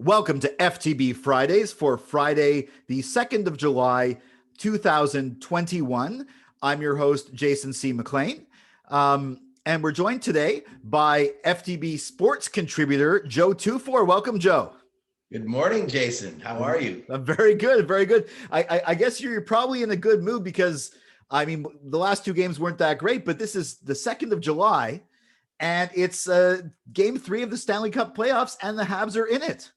Welcome to FTB Fridays for Friday, the 2nd of July, 2021. I'm your host, Jason C. McLean. And we're joined today by FTB sports contributor, Joe TwoFour. Welcome, Joe. Good morning, Jason. How are you? I'm very good, very good. I guess you're probably in a good mood because, the last two games weren't that great, but this is the 2nd of July, and it's game 3 of the Stanley Cup Playoffs, and the Habs are in it.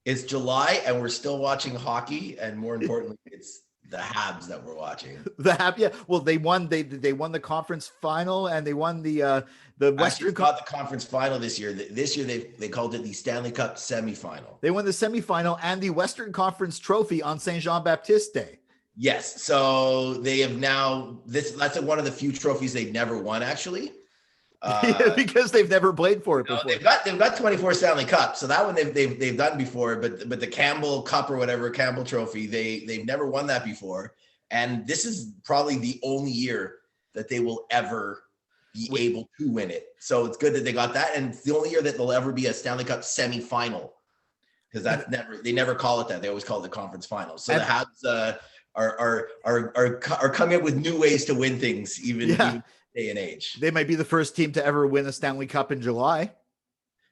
It's July and we're still watching hockey, and more importantly, it's the Habs that we're watching. The Habs, yeah. Well, they won. They won the conference final, and they won the Western. Actually, the conference final this year. This year they called it the Stanley Cup semifinal. They won the semifinal and the Western Conference trophy on Saint Jean Baptiste Day. Yes, so they have now. That's one of the few trophies they've never won, actually. Because they've never played for it before. They've got 24 Stanley Cups, so that one they've done before. But the Campbell Cup or whatever, Campbell Trophy, they've never won that before, and this is probably the only year that they will ever be able to win it. So it's good that they got that, and it's the only year that there'll ever be a Stanley Cup semifinal, because they never call it that. They always call it the conference final. So the Habs are coming up with new ways to win things, even day and age. They might be the first team to ever win a Stanley Cup in July.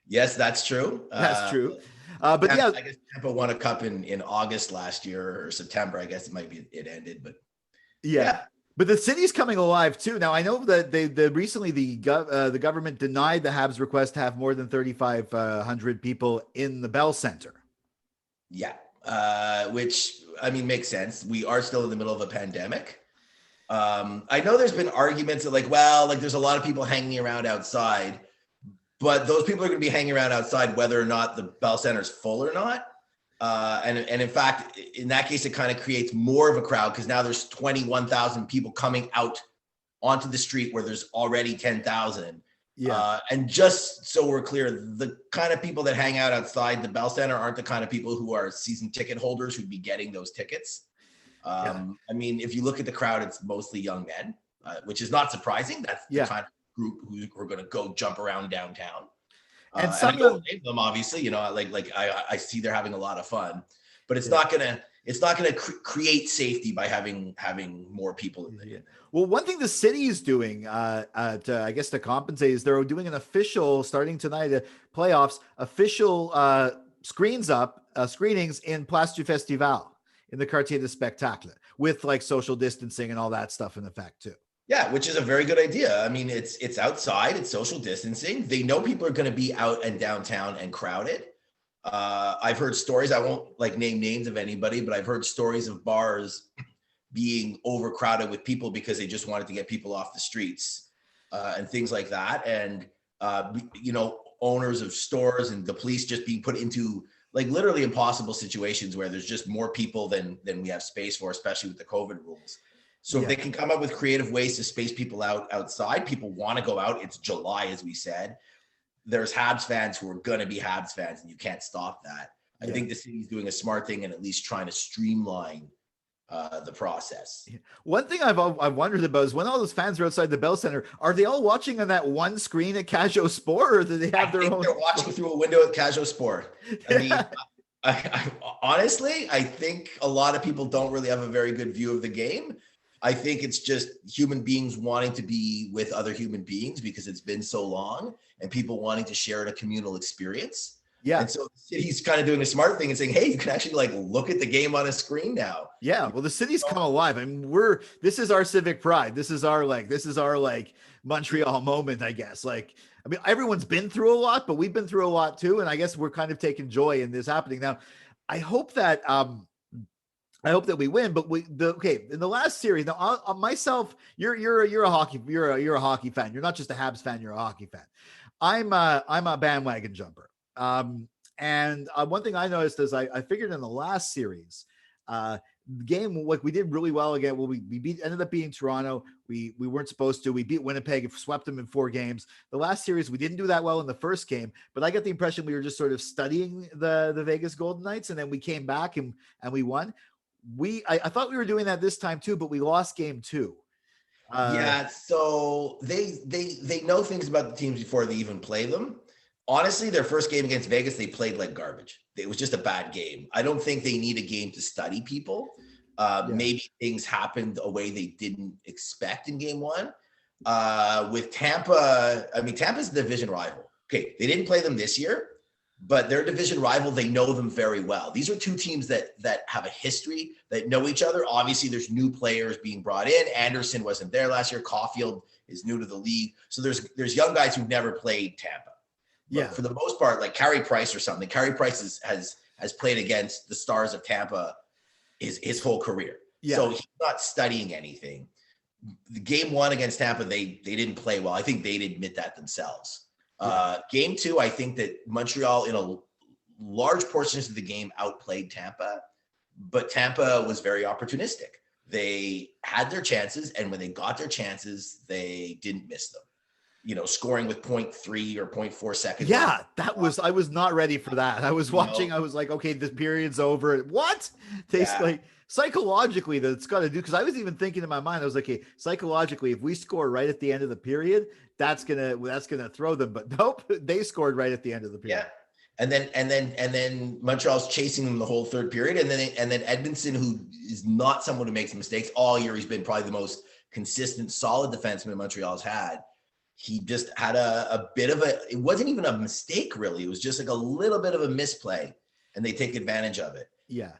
Yes, that's true. That's true. But I guess Tampa won a cup in August last year, or September. I guess it might be it ended, but yeah. But the city's coming alive too. Now I know that recently the government denied the Habs request to have more than 3,500 people in the Bell Center. Yeah, which makes sense. We are still in the middle of a pandemic. I know there's been arguments that there's a lot of people hanging around outside, but those people are going to be hanging around outside whether or not the Bell Center is full or not. And in fact, in that case, it kind of creates more of a crowd because now there's 21,000 people coming out onto the street where there's already 10,000. Yeah. And just so we're clear, the kind of people that hang out outside the Bell Center aren't the kind of people who are season ticket holders who'd be getting those tickets. If you look at the crowd, it's mostly young men, which is not surprising. That's the kind of group who are going to go jump around downtown. And some of them, obviously, I see they're having a lot of fun, but it's not gonna create safety by having more people in the. Well, one thing the city is doing, to compensate, is they're doing an official starting tonight, playoffs official screenings in Place du Festival, in the Quartier du Spectacle, with social social and all that stuff in effect too. Yeah, which is a very good idea. It's outside, it's social distancing. They know people are going to be out and downtown and crowded. I've heard stories, I won't name names of anybody, but I've heard stories of bars being overcrowded with people because they just wanted to get people off the streets and things like that. And, owners of stores and the police just being put into literally impossible situations where there's just more people than we have space for, especially with the COVID rules. So if they can come up with creative ways to space people outside, people want to go out. It's July, as we said. There's Habs fans who are going to be Habs fans, and you can't stop that. I think the city's doing a smart thing and at least trying to streamline the process. One thing I've wondered about is when all those fans are outside the Bell Center, are they all watching on that one screen at Casual Sport, or do they have their own? They're watching through a window at Casual Sport. I honestly, I think a lot of people don't really have a very good view of the game. I think it's just human beings wanting to be with other human beings because it's been so long, and people wanting to share in a communal experience. Yeah. And so the city's kind of doing a smart thing and saying, hey, you can actually look at the game on a screen now. Yeah. Well, the city's come alive. This is our civic pride. This is our Montreal moment, I guess. Everyone's been through a lot, but we've been through a lot too. And I guess we're kind of taking joy in this happening. Now, I hope that we win, but in the last series, now myself, you're a hockey fan. You're not just a Habs fan, you're a hockey fan. I'm a bandwagon jumper. And one thing I noticed is I figured in the last series, game, we did really well again. Well, we ended up beating Toronto. We weren't supposed to. We beat Winnipeg, swept them in 4 games. The last series, we didn't do that well in the first game, but I got the impression we were just sort of studying the Vegas Golden Knights, and then we came back and we won. I thought we were doing that this time too, but we lost game 2. So they know things about the teams before they even play them. honestly, their first game against Vegas, they played like garbage. It was just a bad game. I don't think they need a game to study people. Maybe things happened a way they didn't expect in game one. With Tampa, I mean, Tampa's the division rival. Okay, they didn't play them this year, but their division rival, they know them very well. These are two teams that have a history, that know each other. Obviously, there's new players being brought in. Anderson wasn't there last year. Caulfield is new to the league. So there's young guys who've never played Tampa. But for the most part, like Carey Price or something. Carey Price has played against the Stars of Tampa his whole career. So he's not studying anything. The game one against Tampa, they didn't play well. I think they'd admit that themselves. Game two, I think that Montreal in a large portions of the game outplayed Tampa, but Tampa was very opportunistic. They had their chances, and when they got their chances, they didn't miss them. You know, scoring with 0.3 or 0.4 seconds. Yeah, I was not ready for that. I was watching, I was like, okay, this period's over. What? Like psychologically that's got to do, because I was even thinking in my mind, I was like, okay, psychologically, if we score right at the end of the period, that's gonna throw them. But nope, they scored right at the end of the period. Yeah. And then Montreal's chasing them the whole third period. And then Edmondson, who is not someone who makes mistakes all year, he's been probably the most consistent, solid defenseman Montreal's had. He just had a bit of it wasn't even a mistake, really. It was just like a little bit of a misplay, and they take advantage of it. Yeah.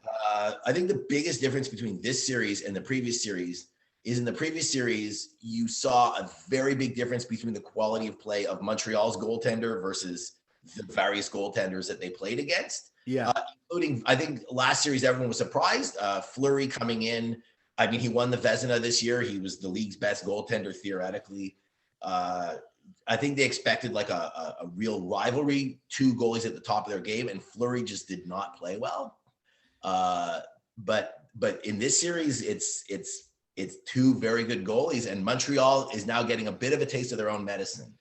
I think the biggest difference between this series and the previous series is in the previous series, you saw a very big difference between the quality of play of Montreal's goaltender versus the various goaltenders that they played against. Yeah. Including, I think last series, everyone was surprised. Fleury coming in. I mean, he won the Vezina this year. He was the league's best goaltender theoretically. I think they expected like a real rivalry, two goalies at the top of their game, and Fleury just did not play well. But in this series, it's two very good goalies, and Montreal is now getting a bit of a taste of their own medicine.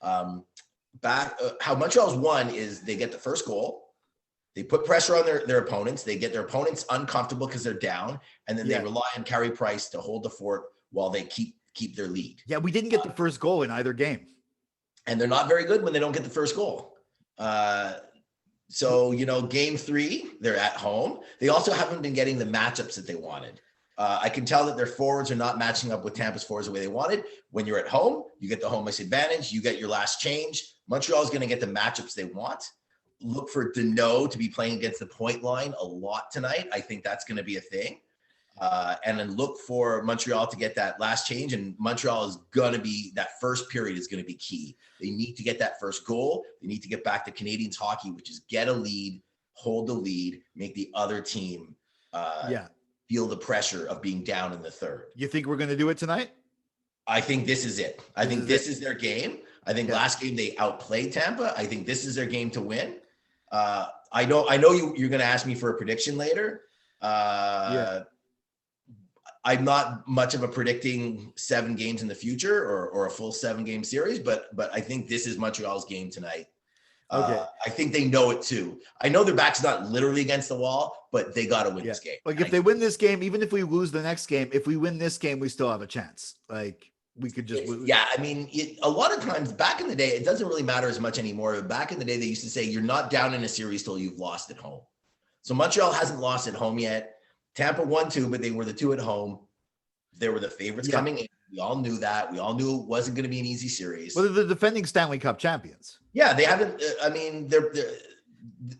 How Montreal's won is they get the first goal, they put pressure on their opponents, they get their opponents uncomfortable because they're down, and then they rely on Carey Price to hold the fort while they keep their lead. Yeah, we didn't get the first goal in either game. And they're not very good when they don't get the first goal. So, you know, game three, they're at home. They also haven't been getting the matchups that they wanted. I can tell that their forwards are not matching up with Tampa's forwards the way they wanted. When you're at home, you get the home ice advantage. You get your last change. Montreal is going to get the matchups they want. Look for Deneau to be playing against the point line a lot tonight. I think that's going to be a thing. And then look for Montreal to get that last change. And Montreal is going to be, that first period is going to be key. They need to get that first goal. They need to get back to Canadiens hockey, which is get a lead, hold the lead, make the other team feel the pressure of being down in the third. You think we're going to do it tonight? I think this is it. I think this is their game. I think last game they outplayed Tampa. I think this is their game to win. I know you're going to ask me for a prediction later. I'm not much of a predicting 7 games in the future or a full 7-game series, but I think this is Montreal's game tonight. Okay. I think they know it too. I know their back's not literally against the wall, but they got to win this game. Like if they win this game, even if we lose the next game, if we win this game, we still have a chance. Like we could just I mean, a lot of times back in the day, it doesn't really matter as much anymore. But back in the day, they used to say you're not down in a series till you've lost at home. So Montreal hasn't lost at home yet. Tampa won 2, but they were the 2 at home. They were the favorites coming in. We all knew that. We all knew it wasn't going to be an easy series. Well, they're the defending Stanley Cup champions. Yeah, they haven't. I mean,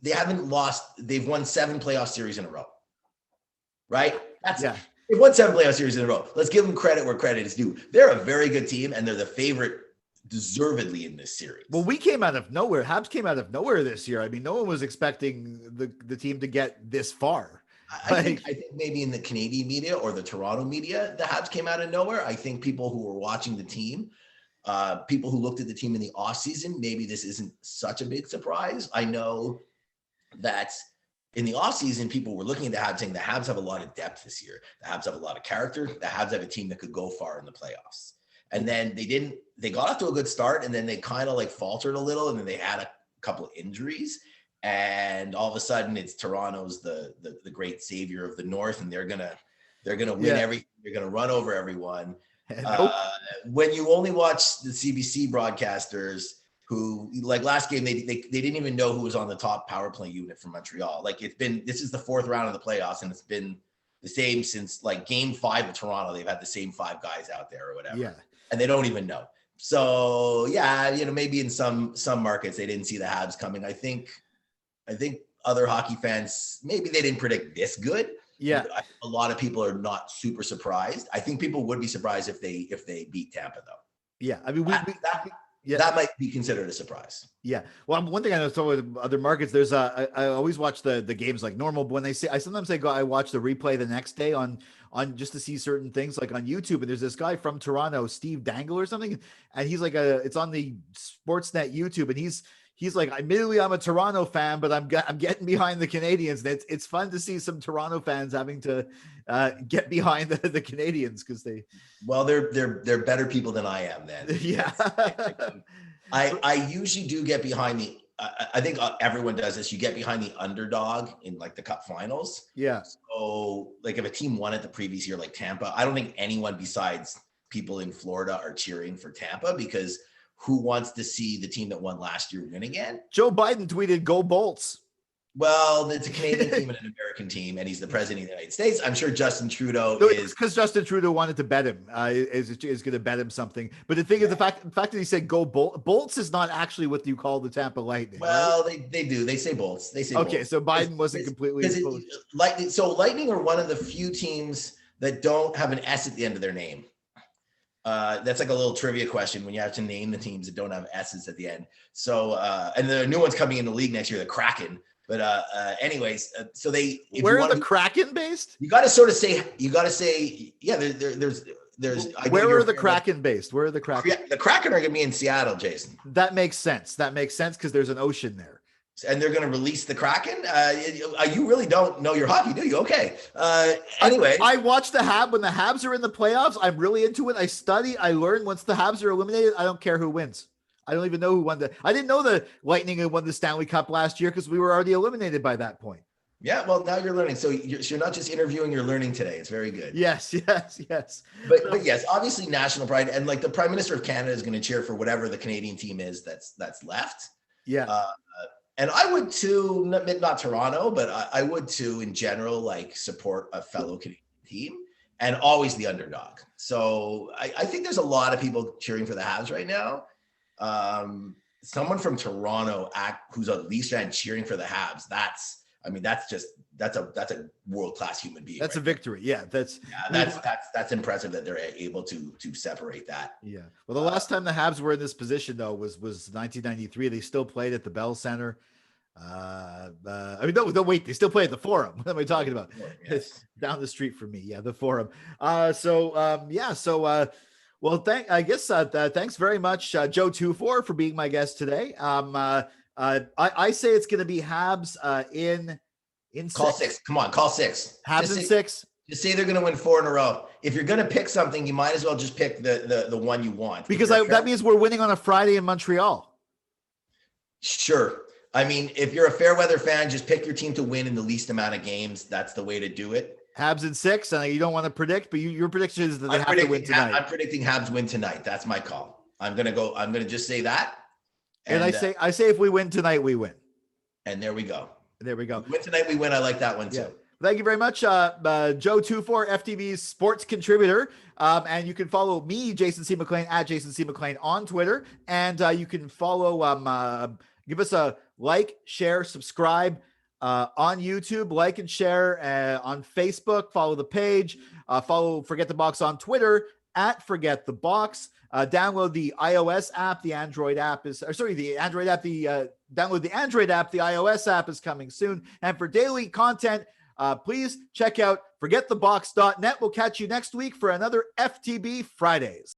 they haven't lost. They've won 7 playoff series in a row. Right? They've won 7 playoff series in a row. Let's give them credit where credit is due. They're a very good team, and they're the favorite deservedly in this series. Well, we came out of nowhere. Habs came out of nowhere this year. I mean, no one was expecting the team to get this far. I think maybe in the Canadian media or the Toronto media, the Habs came out of nowhere. I think people who were watching the team, people who looked at the team in the offseason, maybe this isn't such a big surprise. I know that in the offseason, people were looking at the Habs saying the Habs have a lot of depth this year. The Habs have a lot of character. The Habs have a team that could go far in the playoffs. And then they got off to a good start, and then they kind of like faltered a little, and then they had a couple of injuries. And all of a sudden it's Toronto's the great savior of the North, and they're gonna win everything. They're gonna run over everyone. When you only watch the CBC broadcasters who, like last game, they didn't even know who was on the top power play unit for Montreal. Like this is the 4th round of the playoffs, and it's been the same since like game 5 of Toronto. They've had the same 5 guys out there or whatever. Yeah. And they don't even know. So yeah, maybe in some markets they didn't see the Habs coming. I think other hockey fans, maybe they didn't predict this good. Yeah. A lot of people are not super surprised. I think people would be surprised if they beat Tampa though. Yeah. I mean, that might be considered a surprise. Yeah. Well, one thing I know with other markets, there's I always watch the games like normal, but when I watch the replay the next day on just to see certain things like on YouTube. And there's this guy from Toronto, Steve Dangle or something. And he's like it's on the Sportsnet YouTube. And he's like, admittedly, I'm a Toronto fan, but I'm getting behind the Canadiens. And it's fun to see some Toronto fans having to get behind the Canadiens because they're better people than I am then. Yeah. I usually do get behind I think everyone does this. You get behind the underdog in like the Cup Finals. Yeah. So like if a team won it the previous year, like Tampa, I don't think anyone besides people in Florida are cheering for Tampa because who wants to see the team that won last year win again? Joe Biden tweeted, "Go Bolts." Well, it's a Canadian team and an American team, and he's the president of the United States. I'm sure Justin Trudeau is because Justin Trudeau wanted to bet him. Is going to bet him something. But the thing is, the fact that he said "Go Bolts" is not actually what you call the Tampa Lightning. Well, right? they do. They say Bolts. They say okay. Bolts. So Biden wasn't completely Lightning. So Lightning are one of the few teams that don't have an S at the end of their name. That's like a little trivia question when you have to name the teams that don't have S's at the end. So, and the new one's coming in the league next year, the Kraken. But anyways, so where are the Kraken based? You got to say, yeah, there's. Where are the Kraken based? Where are the Kraken? The Kraken are going to be in Seattle, Jason. That makes sense. Because there's an ocean there. And they're going to release the Kraken. You really don't know your hockey, do you? Okay. Anyway, I watch the Habs when the Habs are in the playoffs. I'm really into it. I study. I learn. Once the Habs are eliminated, I don't care who wins. I don't even know who won I didn't know the Lightning had won the Stanley Cup last year because we were already eliminated by that point. Yeah, well, now you're learning. So you're not just interviewing, you're learning today. It's very good. Yes. But yes, obviously national pride. And like the Prime Minister of Canada is going to cheer for whatever the Canadian team is that's left. Yeah. And I would too, not Toronto, but I would too, in general, like support a fellow Canadian team and always the underdog. So I think there's a lot of people cheering for the Habs right now. Someone from Toronto who's a Leafs fan cheering for the Habs. That's a world-class human being. That's a victory. Yeah. That's impressive that they're able to separate that. Yeah. Well, the last time the Habs were in this position though was 1993. They still played at the Bell Center. No, wait, they still play at the Forum. What am I talking about? Yes. It's down the street from me. Yeah. The Forum. Well, thanks very much, Joe TwoFour, for being my guest today. I say it's going to be Habs in call six. Come on, call six. Habs in 6. Just say they're going to win 4 in a row. If you're going to pick something, you might as well just pick the one you want. Because that means we're winning on a Friday in Montreal. Sure. I mean, if you're a fair weather fan, just pick your team to win in the least amount of games. That's the way to do it. Habs in 6, and you don't want to predict, but your prediction is that they have to win tonight. I'm predicting Habs win tonight. That's my call. I'm going to just say that. And I say if we win tonight, we win. And there we go. There we go. Win tonight, we win. I like that one too. Yeah. Thank you very much, Joe TwoFour, FTB's sports contributor. And you can follow me, Jason C. McLean, at Jason C. McLean on Twitter. And you can follow, give us a like, share, subscribe on YouTube, like and share on Facebook, follow the page, follow Forget the Box on Twitter at Forget the Box. Download the iOS app. The Android app download the Android app. The iOS app is coming soon. And for daily content, please check out forgetthebox.net. We'll catch you next week for another FTB Fridays.